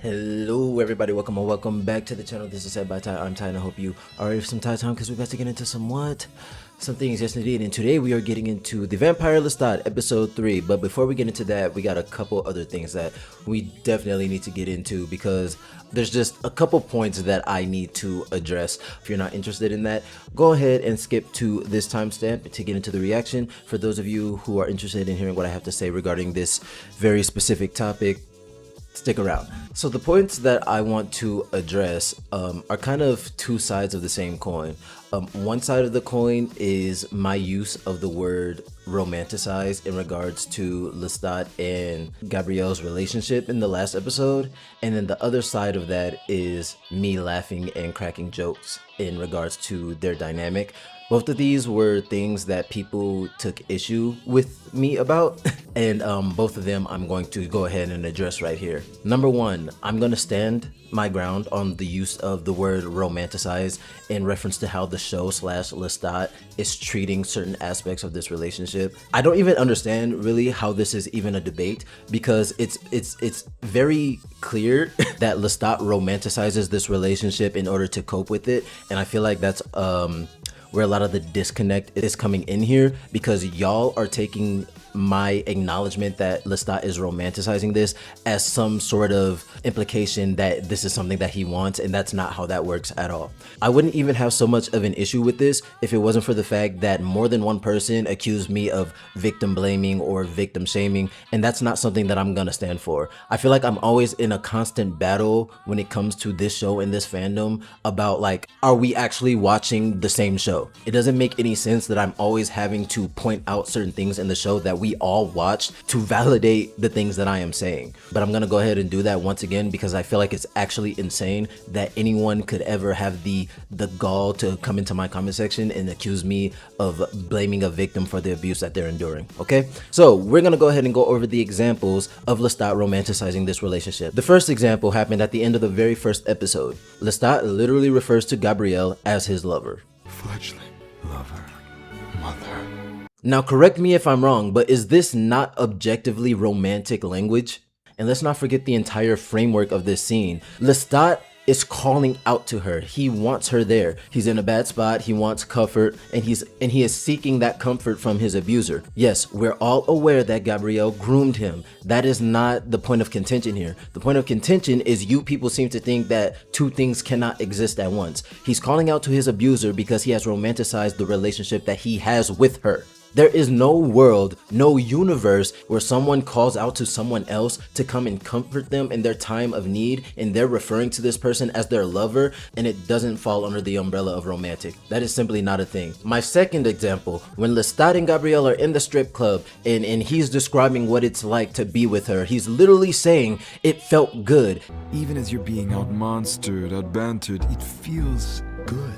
Hello everybody, welcome back to the channel. This is Said by Ty. I'm Ty and I hope you are ready for some Ty time because we're about to get into some things, yes indeed. And today we are getting into the Vampire Lestat episode 3. But before we get into that, we got a couple other things that we definitely need to get into because there's just a couple points that I need to address. If you're not interested in that, go ahead and skip to this timestamp to get into the reaction. For those of you who are interested in hearing what I have to say regarding this very specific topic, stick around. So the points that I want to address are kind of two sides of the same coin. One side of the coin is my use of the word romanticize in regards to Lestat and Gabrielle's relationship in the last episode, and then the other side of that is me laughing and cracking jokes in regards to their dynamic. Both of these were things that people took issue with me about, and both of them I'm going to go ahead and address right here. Number one, I'm going to stand my ground on the use of the word romanticize in reference to how the show / Lestat is treating certain aspects of this relationship. I don't even understand really how this is even a debate because it's very clear that Lestat romanticizes this relationship in order to cope with it, and I feel like that's where a lot of the disconnect is coming in here, because y'all are taking my acknowledgement that Lestat is romanticizing this as some sort of implication that this is something that he wants, and that's not how that works at all. I wouldn't even have so much of an issue with this if it wasn't for the fact that more than one person accused me of victim blaming or victim shaming, and that's not something that I'm gonna stand for. I feel like I'm always in a constant battle when it comes to this show and this fandom about, like, are we actually watching the same show? It doesn't make any sense that I'm always having to point out certain things in the show that we all watched to validate the things that I am saying. But I'm gonna go ahead and do that once again because I feel like it's actually insane that anyone could ever have the gall to come into my comment section and accuse me of blaming a victim for the abuse that they're enduring. Okay, so we're gonna go ahead and go over the examples of Lestat romanticizing this relationship. The first example happened at the end of the very first episode. Lestat literally refers to Gabrielle as his lover. Fledgling, lover, mother. Now correct me if I'm wrong, but is this not objectively romantic language? And let's not forget the entire framework of this scene. Lestat is calling out to her. He wants her there. He's in a bad spot. He wants comfort, and he is seeking that comfort from his abuser. Yes, we're all aware that Gabrielle groomed him. That is not the point of contention here. The point of contention is you people seem to think that two things cannot exist at once. He's calling out to his abuser because he has romanticized the relationship that he has with her. There is no world, no universe where someone calls out to someone else to come and comfort them in their time of need, and they're referring to this person as their lover, and it doesn't fall under the umbrella of romantic. That is simply not a thing. My second example, when Lestat and Gabrielle are in the strip club and he's describing what it's like to be with her, he's literally saying it felt good. Even as you're being out-monstered, out-bantered, it feels good.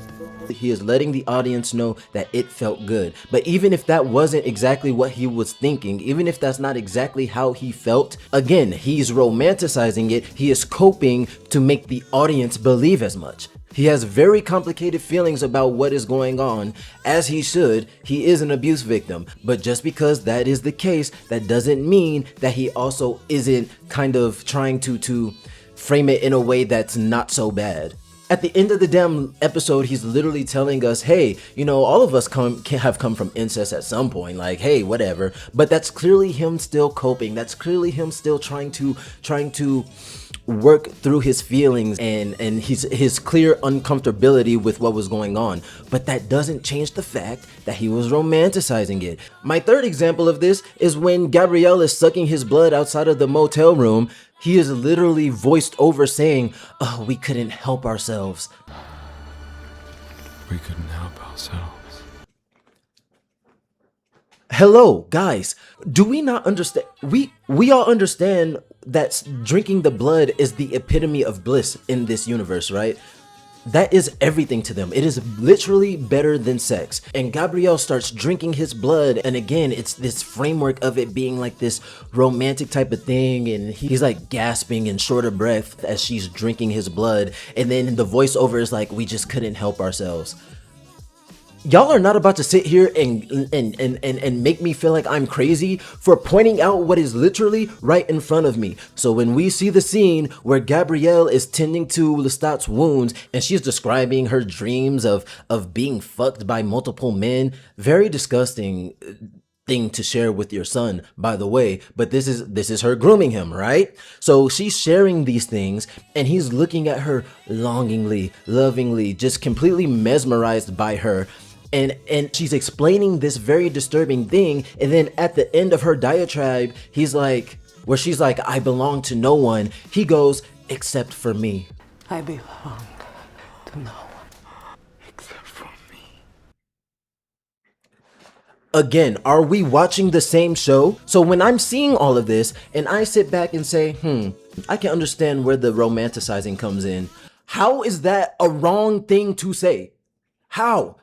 He is letting the audience know that it felt good. But even if that wasn't exactly what he was thinking, even if that's not exactly how he felt, again, he's romanticizing it. He is coping to make the audience believe as much. He has very complicated feelings about what is going on, as he should. He is an abuse victim, but just because that is the case, that doesn't mean that he also isn't kind of trying to frame it in a way that's not so bad. At the end of the damn episode, he's literally telling us, hey, you know, all of us have come from incest at some point, like, hey, whatever. But that's clearly him still coping. That's clearly him still trying to work through his feelings and his clear uncomfortability with what was going on. But that doesn't change the fact that he was romanticizing it. My third example of this is when Gabrielle is sucking his blood outside of the motel room. He is literally voiced over saying, oh, we couldn't help ourselves. We couldn't help ourselves. Hello, guys. Do we not understand? We all understand that drinking the blood is the epitome of bliss in this universe, right? That is everything to them. It is literally better than sex. And Gabrielle starts drinking his blood, and again, it's this framework of it being like this romantic type of thing, and he's like gasping and short of breath as she's drinking his blood, and then the voiceover is like, we just couldn't help ourselves. Y'all are not about to sit here and make me feel like I'm crazy for pointing out what is literally right in front of me. So when we see the scene where Gabrielle is tending to Lestat's wounds and she's describing her dreams of being fucked by multiple men, very disgusting thing to share with your son, by the way, but this is her grooming him, right? So she's sharing these things and he's looking at her longingly, lovingly, just completely mesmerized by her. And she's explaining this very disturbing thing, and then at the end of her diatribe, he's like, where she's like, I belong to no one, he goes, except for me. I belong to no one Except for me. Again, are we watching the same show? So when I'm seeing all of this and I sit back and say, I can understand where the romanticizing comes in. How is that a wrong thing to say? How?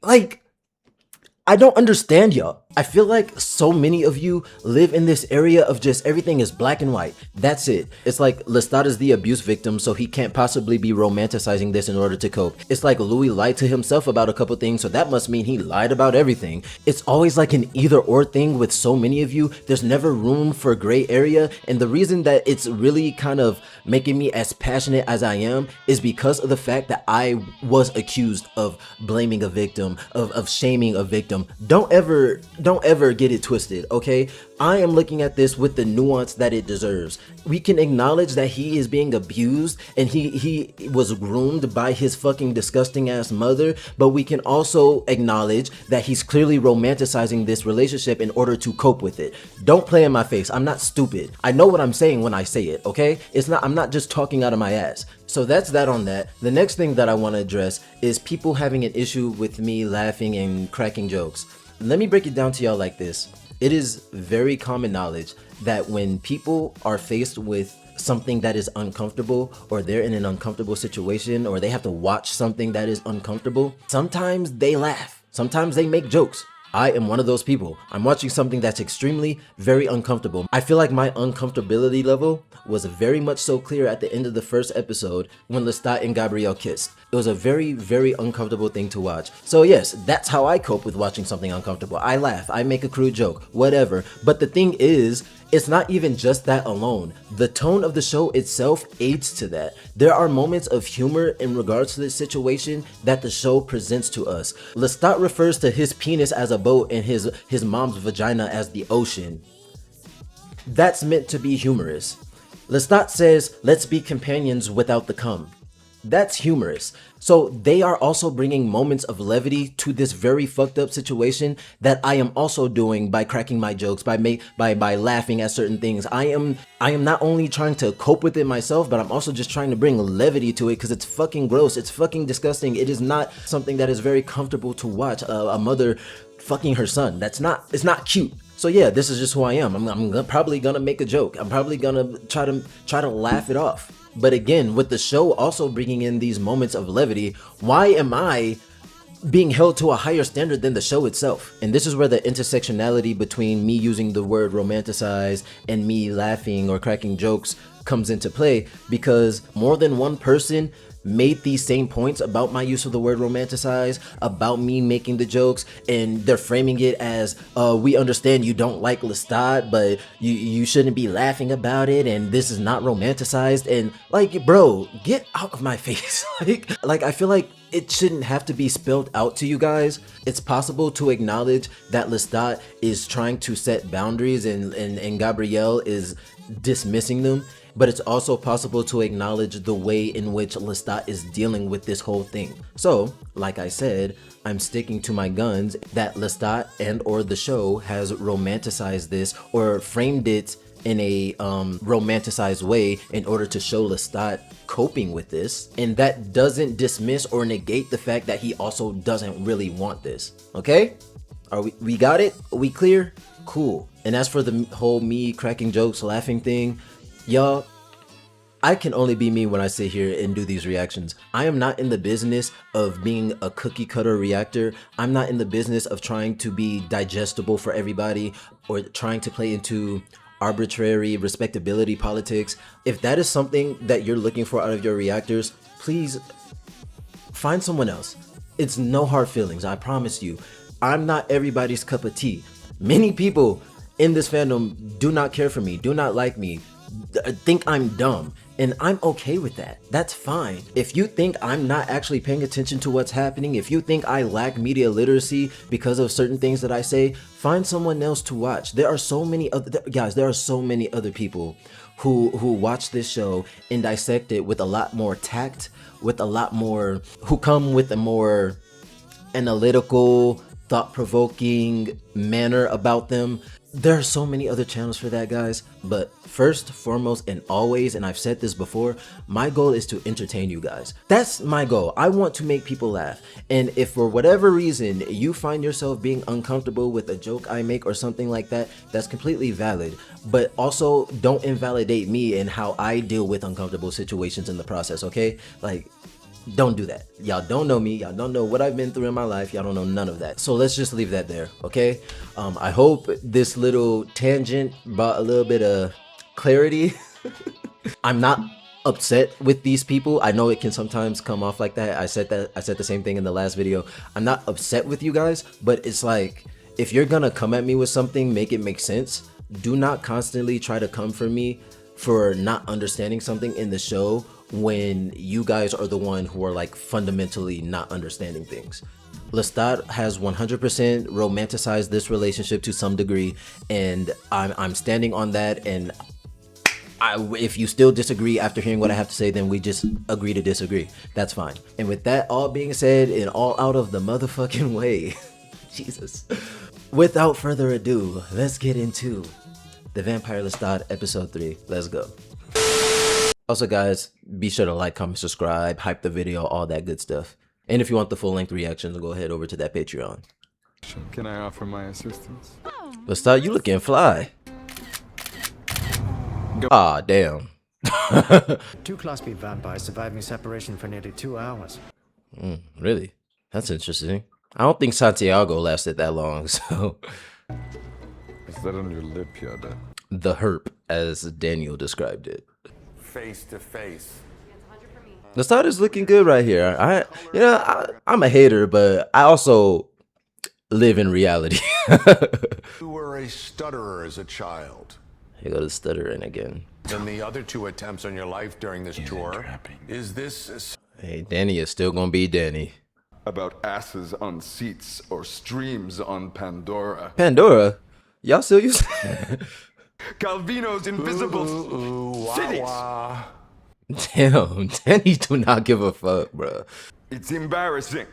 Like, I don't understand y'all. I feel like so many of you live in this area of just everything is black and white. That's it. It's like Lestat is the abuse victim, so he can't possibly be romanticizing this in order to cope. It's like Louis lied to himself about a couple things, so that must mean he lied about everything. It's always like an either or thing with so many of you. There's never room for gray area, and the reason that it's really kind of making me as passionate as I am is because of the fact that I was accused of blaming a victim, of shaming a victim. Don't ever get it twisted, okay? I am looking at this with the nuance that it deserves. We can acknowledge that he is being abused and he was groomed by his fucking disgusting ass mother, but we can also acknowledge that he's clearly romanticizing this relationship in order to cope with it. Don't play in my face. I'm not stupid. I know what I'm saying when I say it, okay? I'm not just talking out of my ass. So that's that on that. The next thing that I want to address is people having an issue with me laughing and cracking jokes. Let me break it down to y'all like this. It is very common knowledge that when people are faced with something that is uncomfortable, or they're in an uncomfortable situation, or they have to watch something that is uncomfortable, sometimes they laugh, sometimes they make jokes. I am one of those people. I'm watching something that's extremely, very uncomfortable. I feel like my uncomfortability level was very much so clear at the end of the first episode when Lestat and Gabrielle kissed. It was a very, very uncomfortable thing to watch. So yes, that's how I cope with watching something uncomfortable. I laugh, I make a crude joke, whatever. But the thing is, it's not even just that alone. The tone of the show itself aids to that. There are moments of humor in regards to this situation that the show presents to us. Lestat refers to his penis as a boat and his mom's vagina as the ocean. That's meant to be humorous. Lestat says, let's be companions without the cum. That's humorous. So they are also bringing moments of levity to this very fucked up situation that I am also doing by cracking my jokes, by laughing at certain things. I am not only trying to cope with it myself, but I'm also just trying to bring levity to it because it's fucking gross. It's fucking disgusting. It is not something that is very comfortable to watch. A mother fucking her son. It's not cute. So yeah, this is just who I am. I'm probably gonna make a joke. I'm probably gonna try to laugh it off. But again, with the show also bringing in these moments of levity, why am I being held to a higher standard than the show itself? And this is where the intersectionality between me using the word romanticize and me laughing or cracking jokes comes into play, because more than one person made these same points about my use of the word romanticize, about me making the jokes, and they're framing it as, we understand you don't like Lestat, but you shouldn't be laughing about it, and this is not romanticized. And like, bro, get out of my face. like I feel like it shouldn't have to be spelled out to you guys. It's possible to acknowledge that Lestat is trying to set boundaries and Gabrielle is dismissing them. But it's also possible to acknowledge the way in which Lestat is dealing with this whole thing. So, like I said, I'm sticking to my guns that Lestat and or the show has romanticized this or framed it in a romanticized way in order to show Lestat coping with this. And that doesn't dismiss or negate the fact that he also doesn't really want this. Okay? We got it? Are we clear? Cool. And as for the whole me cracking jokes, laughing thing, y'all, I can only be me when I sit here and do these reactions. I am not in the business of being a cookie cutter reactor. I'm not in the business of trying to be digestible for everybody or trying to play into arbitrary respectability politics. If that is something that you're looking for out of your reactors, please find someone else. It's no hard feelings, I promise you. I'm not everybody's cup of tea. Many people in this fandom do not care for me, do not like me, think I'm dumb, and I'm okay with that. That's fine. If you think I'm not actually paying attention to what's happening, if you think I lack media literacy because of certain things that I say, find someone else to watch. There are so many other guys, there are so many other people who watch this show and dissect it with a lot more tact, with a lot more, who come with a more analytical, thought-provoking manner about them. There are so many other channels for that, guys. But first, foremost, and always, and I've said this before, my goal is to entertain you guys. That's my goal. I want to make people laugh. And if for whatever reason you find yourself being uncomfortable with a joke I make or something like that, that's completely valid. But also, don't invalidate me and how I deal with uncomfortable situations in the process, okay? Like, don't do that. Y'all don't know me. Y'all don't know what I've been through in my life. Y'all don't know none of that. So let's just leave that there, okay? I hope this little tangent brought a little bit of clarity. I'm not upset with these people. I know it can sometimes come off like that. I said the same thing in the last video. I'm not upset with you guys, but it's like, if you're gonna come at me with something, make it make sense. Do not constantly try to come for me for not understanding something in the show when you guys are the one who are like fundamentally not understanding things. Lestat has 100% romanticized this relationship to some degree, and I'm standing on that. And if you still disagree after hearing what I have to say, then we just agree to disagree. That's fine. And with that all being said and all out of the motherfucking way, Jesus. Without further ado, let's get into The Vampire Lestat episode 3. Let's go. Also, guys, be sure to like, comment, subscribe, hype the video, all that good stuff. And if you want the full-length reactions, go ahead over to that Patreon. Can I offer my assistance? Lestat, you looking fly. Ah, damn. Two Class B vampires surviving separation for nearly 2 hours. Really? That's interesting. I don't think Santiago lasted that long, so... Is that on your lip, Yada? The herp, as Daniel described it. Face to face. Lestat is looking good right here. I'm a hater, but I also live in reality. You were a stutterer as a child. Here goes stuttering again. In the other 2 attempts on your life during this tour, is this Hey, Danny is still gonna be Danny. About asses on seats or streams on Pandora. Pandora? Y'all still use Calvino's invisible cities. Damn, Danny do not give a fuck, bro. It's embarrassing.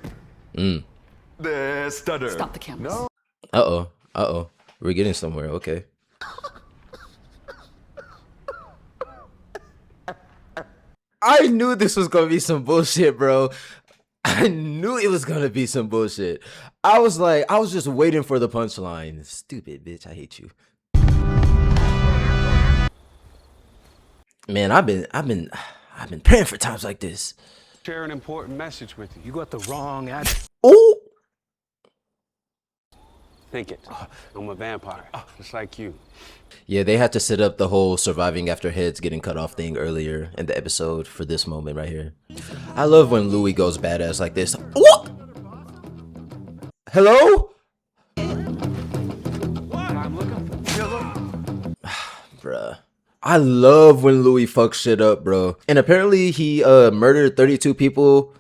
The stutter. Stop the cameras. No. Uh-oh. We're getting somewhere, okay. I knew this was gonna be some bullshit, bro. I knew it was gonna be some bullshit. I was just waiting for the punchline. Stupid bitch, I hate you. Man, I've been praying for times like this. Share an important message with you. You got the wrong address. Oh, Think it. I'm a vampire, just like you. yeah, they had to set up the whole surviving after heads getting cut off thing earlier in the episode for this moment right here. I love when Louis goes badass like this. What? Hello? Bruh. I love when Louis fucks shit up, bro. And apparently he murdered 32 people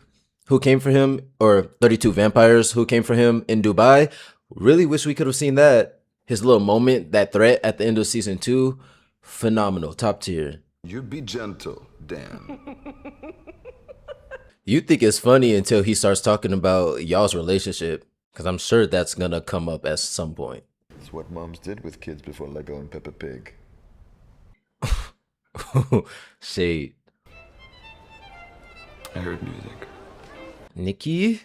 who came for him, or 32 vampires who came for him in Dubai. Really wish we could have seen that. His little moment, that threat at the end of season 2, phenomenal, top tier. You be gentle, Dan. You think it's funny until he starts talking about y'all's relationship, because I'm sure that's gonna come up at some point. It's what moms did with kids before Lego and Peppa Pig. Shade. I heard music. Nikki?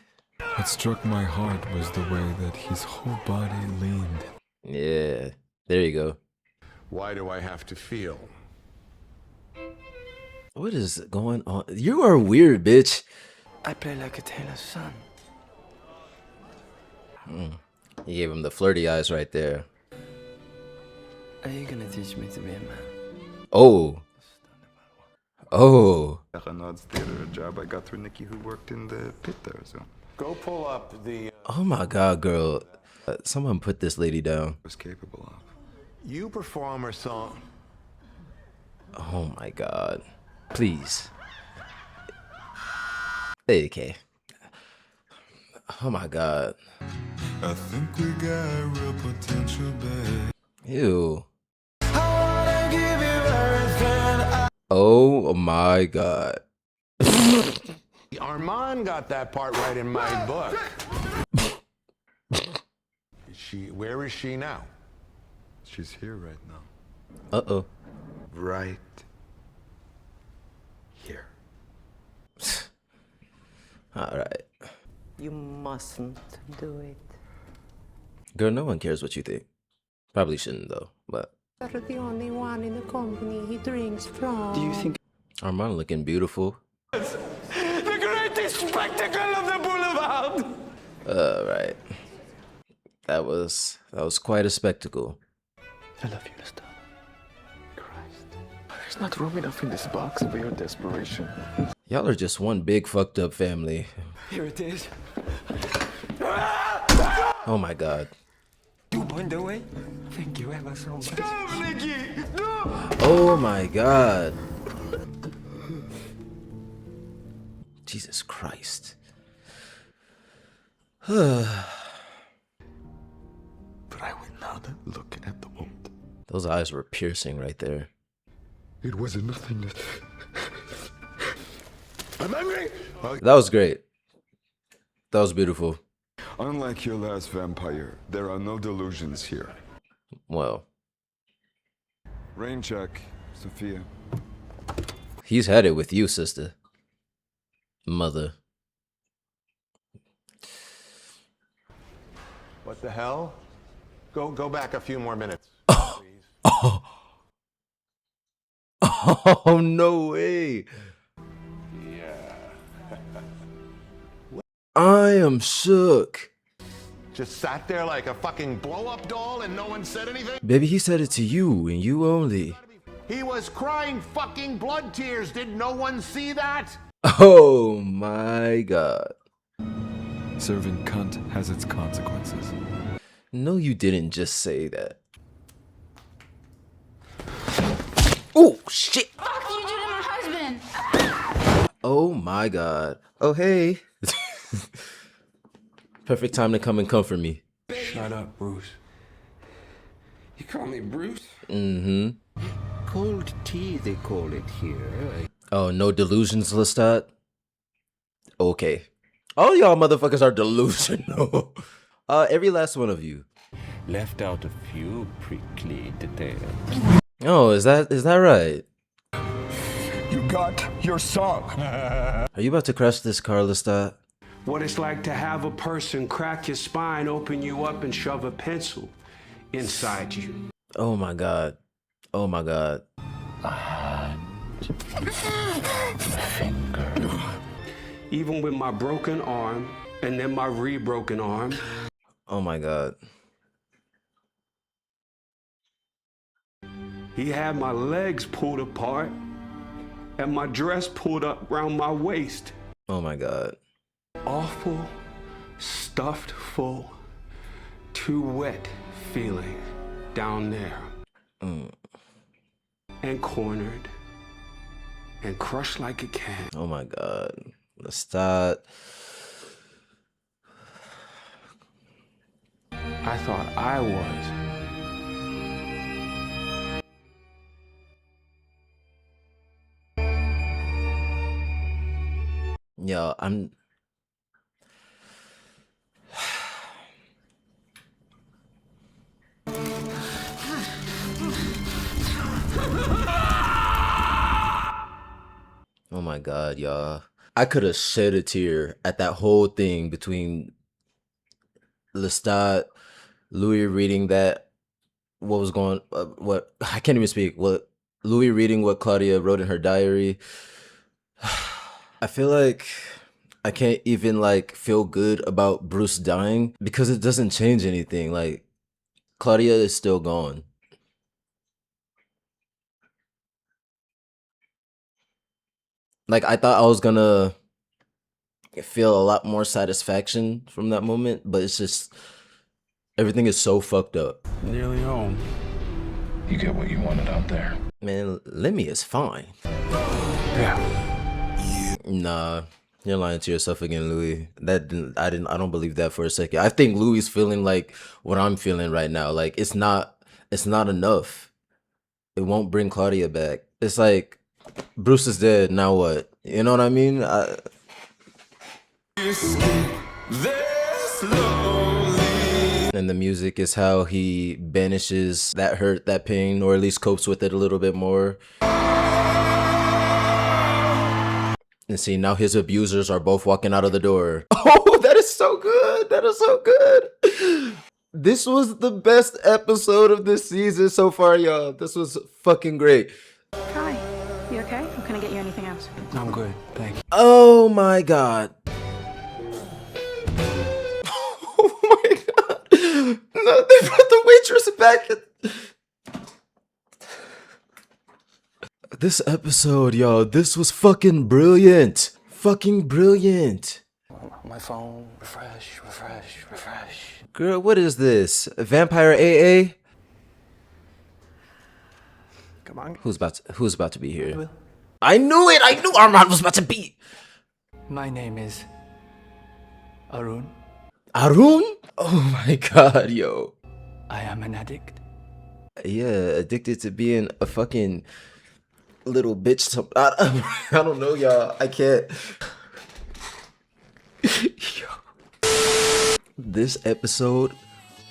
What struck my heart was the way that his whole body leaned. Yeah, there you go. Why do I have to feel? What is going on? You are weird, bitch. I play like a Taylor's son. He gave him the flirty eyes right there. Are you gonna teach me to be a man? Oh. Oh. Nods theater, a job I got through Nikki who worked in the pit there, so Go pull up the. Oh my god, girl. Someone put this lady down. Was capable of. You perform a song. Oh my god. Please. Okay. Oh my god. I think we got real potential, babe. Ew. Oh my god. Armand got that part right in my book. Where is she now? She's here right now. Uh-oh. Right here. Alright. You mustn't do it. Girl, no one cares what you think. Probably shouldn't though, but You're the only one in the company he drinks from. Do you think Armand looking beautiful. The greatest spectacle of the boulevard! Alright. That was quite a spectacle. I love you, Lestat. Christ. There's not room enough in this box for your desperation. Y'all are just one big fucked up family. Here it is. Oh my god. 2.0 way? Thank you ever so much. Oh my god. Jesus Christ. But I will not look at the wound. Those eyes were piercing right there. It was nothing. I'm angry! That was great. That was beautiful. Unlike your last vampire, there are no delusions here. Well, Rain check, Sophia. he's had it with you, sister. Mother. What the hell? Go back a few more minutes. Oh, no way. I am shook. Just sat there like a fucking blow-up doll and no one said anything? Baby, he said it to you and you only. He was crying fucking blood tears. Did no one see that? Oh my god. Serving cunt has its consequences. No, you didn't just say that. Oh, shit. Fuck you did to my husband! Oh my god. Oh, hey. Perfect time to come and comfort me. Shut up, Bruce. You call me Bruce? Mm-hmm. Cold tea, they call it here. Oh, no delusions, Lestat? Okay. All y'all motherfuckers are delusional. Every last one of you. Left out a few prickly details. Oh, is that right? You got your song. Are you about to crush this car, Lestat? What it's like to have a person crack your spine, open you up, and shove a pencil inside you. Oh my god. Oh my god. Even with my broken arm, and then my re-broken arm, Oh my god. he had my legs pulled apart, and my dress pulled up around my waist. Oh my god. Awful, stuffed full, too wet feeling down there. And cornered and crushed like a can. Oh my god. Lestat. I thought I was. Yo, I'm... Oh my god, y'all. I could have shed a tear at that whole thing between Lestat, Louis reading that, what was going, what, I can't even speak, what, Louis reading what Claudia wrote in her diary. I feel like I can't even like feel good about Bruce dying because it doesn't change anything. Like, Claudia is still gone. Like, I thought I was gonna feel a lot more satisfaction from that moment, but it's just everything is so fucked up. Nearly home. You get what you wanted out there. Man, Lemmy is fine. Yeah. Nah, you're lying to yourself again, Louis. I don't believe that for a second. I think Louis is feeling like what I'm feeling right now. Like it's not enough. It won't bring Claudia back. It's like Bruce is dead. Now what? You know what I mean? And the music is how he banishes that hurt, that pain, or at least copes with it a little bit more. And see, now his abusers are both walking out of the door. Oh, that is so good. That is so good. This was the best episode of this season so far, y'all. This was fucking great. Hi. You okay? Or can I get you anything else? I'm good, thank you. Oh my god. Oh my god. No, they brought the waitress back. This episode, y'all, this was fucking brilliant. Fucking brilliant. My phone, refresh. Girl, what is this? Vampire AA? Come on. Who's about to be here? I knew it! I knew Armand was about to be! My name is Arun. Arun? Oh my god, yo. I am an addict. Yeah, addicted to being a fucking little bitch. I don't know, y'all. I can't. Yo. This episode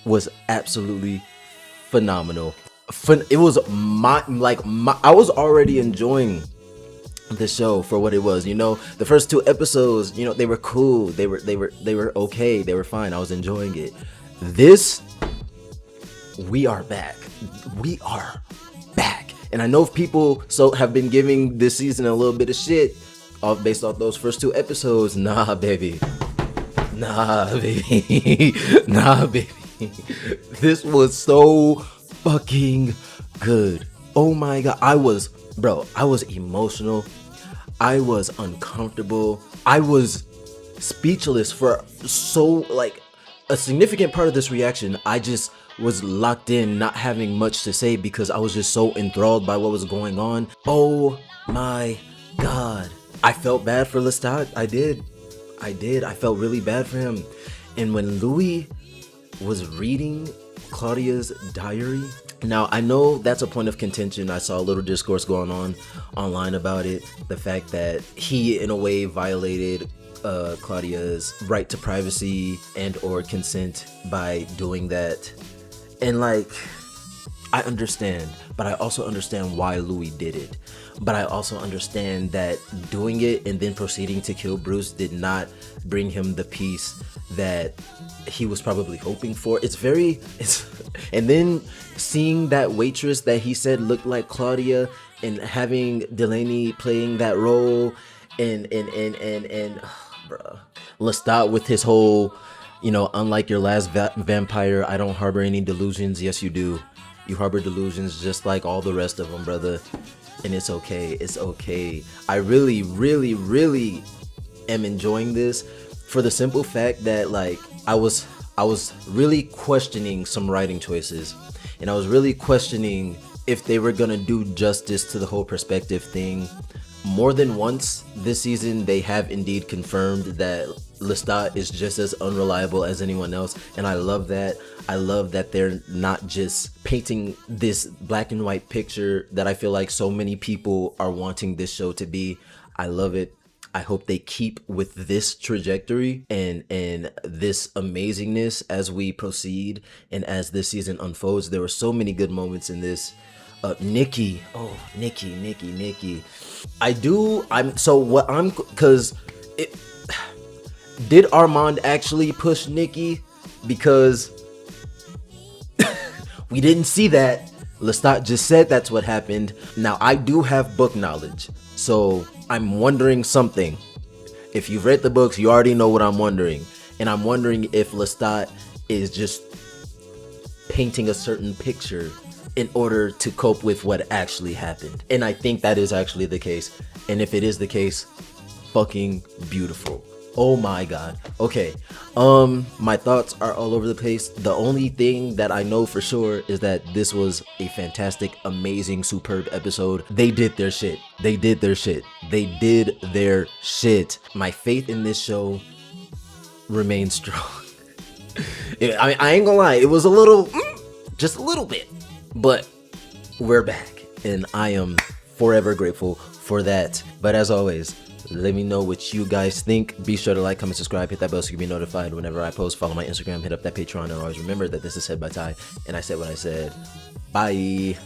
was absolutely phenomenal. It was I was already enjoying the show for what it was. You know, the first 2 episodes, you know, they were cool. They were okay. They were fine. I was enjoying it. This, we are back. We are back. And I know if people have been giving this season a little bit of shit based off those first 2 episodes. Nah, baby. Nah, baby. Nah, baby. This was so fucking good. Oh my god. I was emotional. I was uncomfortable. I was speechless for a significant part of this reaction. I just was locked in, not having much to say because I was just so enthralled by what was going on. Oh my god. I felt bad for Lestat. I did. I felt really bad for him. And when Louis was reading Claudia's diary, now I know that's a point of contention. I saw a little discourse going on online about it. The fact that he in a way violated Claudia's right to privacy and or consent by doing that. And like, I understand, but I also understand why Louis did it. But I also understand that doing it and then proceeding to kill Bruce did not bring him the peace that he was probably hoping for. And then seeing that waitress that he said looked like Claudia and having Delaney playing that role and bruh, Lestat with his whole, you know, unlike your last vampire, I don't harbor any delusions. Yes, you do. You harbor delusions just like all the rest of them, brother. And it's okay. It's okay. I really, really, really am enjoying this for the simple fact that like I was really questioning some writing choices, and I was really questioning if they were gonna do justice to the whole perspective thing. More than once this season, they have indeed confirmed that Lestat is just as unreliable as anyone else, and I love that. I love that they're not just painting this black and white picture that I feel like so many people are wanting this show to be. I love it. I hope they keep with this trajectory and this amazingness as we proceed and as this season unfolds. There were so many good moments in this. Nikki. Did Armand actually push Nikki? Because we didn't see that. Lestat just said that's what happened. Now, I do have book knowledge, so I'm wondering something. If you've read the books, you already know what I'm wondering. And I'm wondering if Lestat is just painting a certain picture in order to cope with what actually happened. And I think that is actually the case. And if it is the case, fucking beautiful. Oh my god. Okay. My thoughts are all over the place. The only thing that I know for sure is that this was a fantastic, amazing, superb episode. They did their shit. They did their shit. They did their shit. My faith in this show remains strong. I ain't gonna lie, it was a little, just a little bit, but we're back, and I am forever grateful for that. But as always, let me know what you guys think. Be sure to like, comment, subscribe, hit that bell so you can be notified whenever I post. Follow my Instagram, hit up that Patreon, and always remember that this is Said by Ty, and I said what I said. Bye.